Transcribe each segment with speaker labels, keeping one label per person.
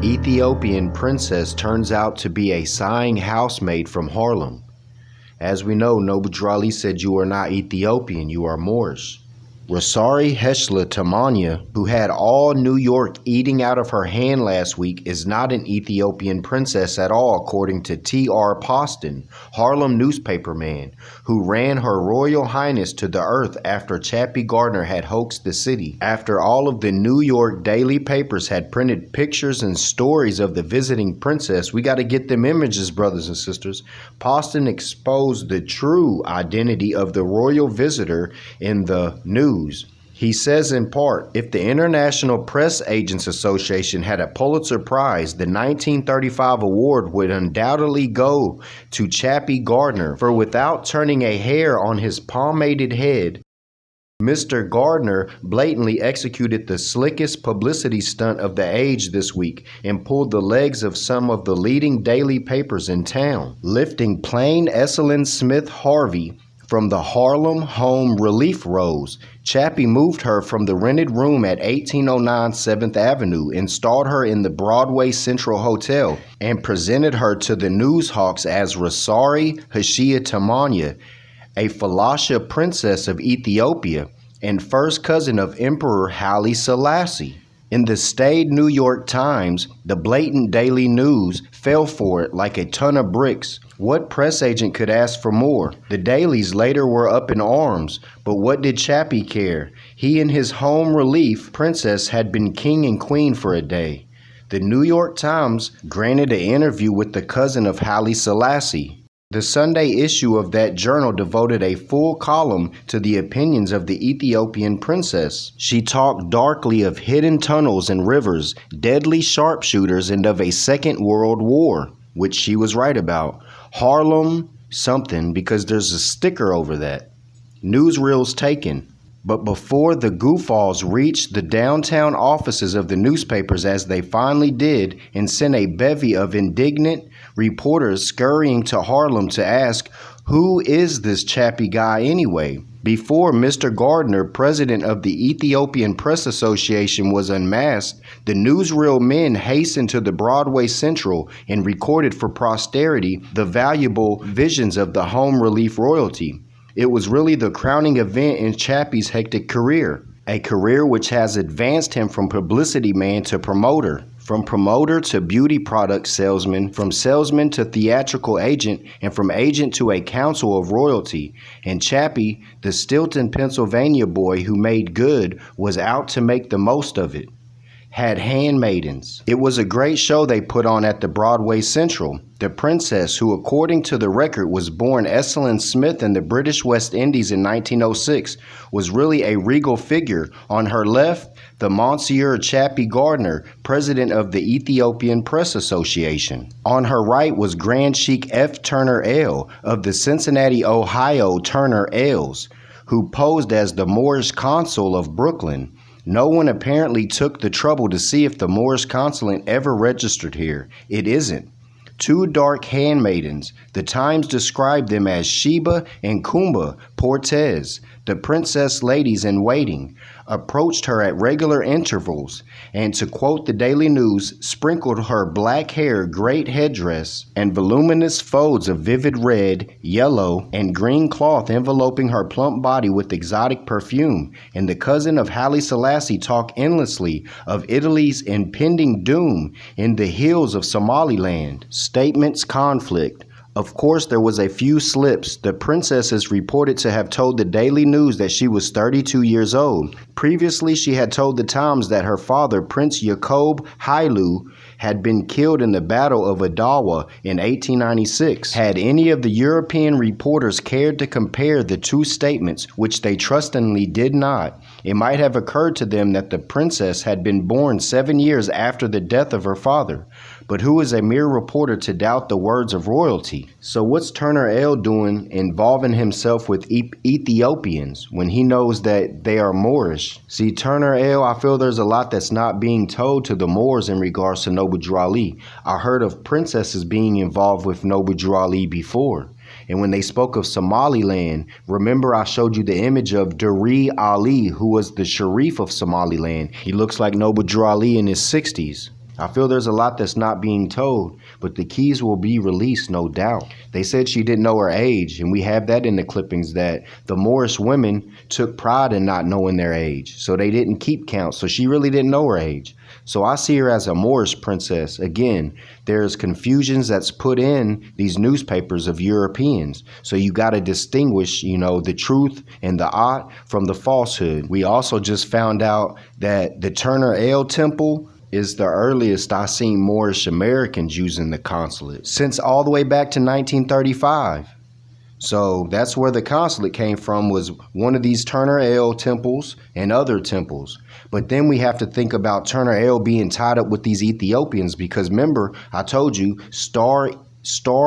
Speaker 1: Ethiopian princess turns out to be a sighing housemaid from Harlem. As we know, Noble Drew Ali said you are not Ethiopian, you are Moorish. Rassari Heshla Tamanya, who had all New York eating out of her hand last week, is not an Ethiopian princess at all, according to T.R. Poston, Harlem newspaperman, who ran Her Royal Highness to the earth after Chappie Gardner had hoaxed the city. After all of the New York daily papers had printed pictures and stories of the visiting princess, we got to get them images, brothers and sisters. Poston exposed the true identity of the royal visitor in the news. He says in part, if the International Press Agents Association had a Pulitzer Prize, the 1935 award would undoubtedly go to Chappie Gardner, for without turning a hair on his pomaded head, Mr. Gardner blatantly executed the slickest publicity stunt of the age this week and pulled the legs of some of the leading daily papers in town, lifting plain Esselyn Smith Harvey from the Harlem Home Relief Rolls. Chappie moved her from the rented room at 1809 7th Avenue, installed her in the Broadway Central Hotel, and presented her to the newshawks as Rassari Heshla Tamanya, a Falasha princess of Ethiopia and first cousin of Emperor Haile Selassie. In the staid New York Times, the blatant daily news fell for it like a ton of bricks. What press agent could ask for more? The dailies later were up in arms, but what did Chappie care? He and his home relief princess had been king and queen for a day. The New York Times granted an interview with the cousin of Haile Selassie. The Sunday issue of that journal devoted a full column to the opinions of the Ethiopian princess. She talked darkly of hidden tunnels and rivers, deadly sharpshooters, and of a Second World War, which she was right about. Harlem something, because there's a sticker over that. Newsreels taken. But before the goofballs reached the downtown offices of the newspapers, as they finally did, and sent a bevy of indignant reporters scurrying to Harlem to ask, who is this Chappie guy anyway? Before Mr. Gardner, president of the Ethiopian Press Association, was unmasked, the newsreel men hastened to the Broadway Central and recorded for posterity the valuable visions of the home relief royalty. It was really the crowning event in Chappie's hectic career, a career which has advanced him from publicity man to promoter, from promoter to beauty product salesman, from salesman to theatrical agent, and from agent to a council of royalty. And Chappie, the Stilton, Pennsylvania boy who made good, was out to make the most of it. Had handmaidens. It was a great show they put on at the Broadway Central. The princess, who according to the record was born Esselyn Smith in the British West Indies in 1906, was really a regal figure. On her left, the Monsieur Chappie Gardner, president of the Ethiopian Press Association. On her right was Grand Sheik F. Turner Ale of the Cincinnati, Ohio Turner Ales, who posed as the Moorish consul of Brooklyn. No one apparently took the trouble to see if the Moorish consulate ever registered here. It isn't. Two dark handmaidens, the Times described them as Sheba and Kumba Portez, the princess ladies in waiting, approached her at regular intervals, and to quote the Daily News, sprinkled her black hair, great headdress, and voluminous folds of vivid red, yellow, and green cloth enveloping her plump body with exotic perfume. And the cousin of Haile Selassie talked endlessly of Italy's impending doom in the hills of Somaliland. Statements conflict. Of course, there was a few slips. The princess is reported to have told the Daily News that she was 32 years old. Previously, she had told the Times that her father, Prince Jacob Haile, had been killed in the Battle of Adawa in 1896. Had any of the European reporters cared to compare the two statements, which they trustingly did not, it might have occurred to them that the princess had been born 7 years after the death of her father. But who is a mere reporter to doubt the words of royalty? So what's Turner Ale doing involving himself with Ethiopians when he knows that they are Moorish? See, Turner Ale, I feel there's a lot that's not being told to the Moors in regards to Noble Drew Ali. I heard of princesses being involved with Noble Drew Ali before. And when they spoke of Somaliland, remember I showed you the image of Duri Ali, who was the Sharif of Somaliland. He looks like Noble Drew Ali in his 60s. I feel there's a lot that's not being told, but the keys will be released, no doubt. They said she didn't know her age, and we have that in the clippings that the Moorish women took pride in not knowing their age, so they didn't keep count, so she really didn't know her age. So I see her as a Moorish princess. Again, there's confusions that's put in these newspapers of Europeans, so you got to distinguish, the truth and the odd from the falsehood. We also just found out that the Turner Ale Temple is the earliest I seen Moorish Americans using the consulate since all the way back to 1935. So that's where the consulate came from, was one of these Turner Ale temples and other temples. But then we have to think about Turner Ale being tied up with these Ethiopians, because remember, I told you, Star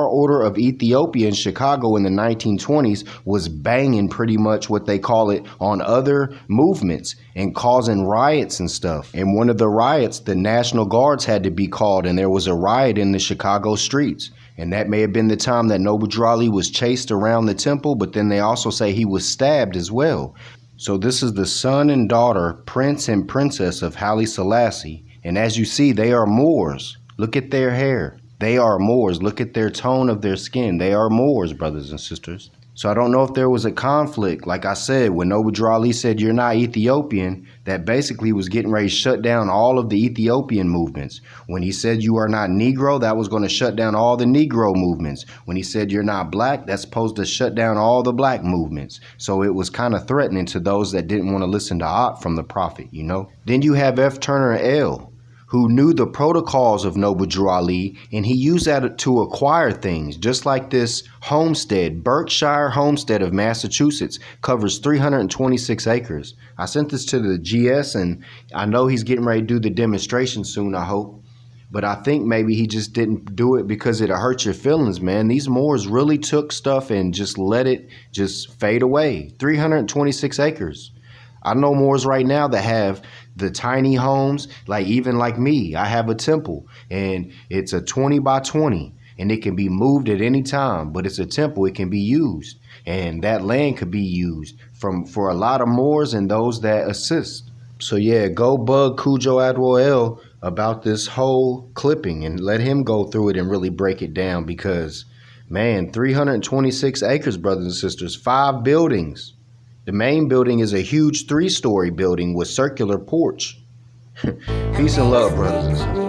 Speaker 1: Order of Ethiopia in Chicago in the 1920s was banging pretty much what they call it on other movements and causing riots and stuff. And one of the riots, the National Guards had to be called, and there was a riot in the Chicago streets. And that may have been the time that Noble Drew Ali was chased around the temple, but then they also say he was stabbed as well. So this is the son and daughter, Prince and Princess of Haile Selassie. And as you see, they are Moors. Look at their hair. They are Moors. Look at their tone of their skin. They are Moors, brothers and sisters. So I don't know if there was a conflict. Like I said, when Noble Drew Ali said, "You're not Ethiopian," that basically was getting ready to shut down all of the Ethiopian movements. When he said, "You are not Negro," that was going to shut down all the Negro movements. When he said, "You're not black," that's supposed to shut down all the black movements. So it was kind of threatening to those that didn't want to listen to Ot from the Prophet, Then you have F. Turner L., who knew the protocols of Noble Drew Ali, and he used that to acquire things, just like this Homestead, Berkshire Homestead of Massachusetts, covers 326 acres. I sent this to the GS, and I know he's getting ready to do the demonstration soon, I hope. But I think maybe he just didn't do it because it'll hurt your feelings, man. These Moors really took stuff and just let it just fade away. 326 acres. I know Moors right now that have the tiny homes, even like me. I have a temple, and it's a 20 by 20, and it can be moved at any time, but it's a temple. It can be used, and that land could be used for a lot of Moors and those that assist. So yeah, go bug Cujo Adwoel about this whole clipping and let him go through it and really break it down, because, man, 326 acres, brothers and sisters, 5 buildings. The main building is a huge 3-story building with circular porch. Peace and love, brothers and sisters.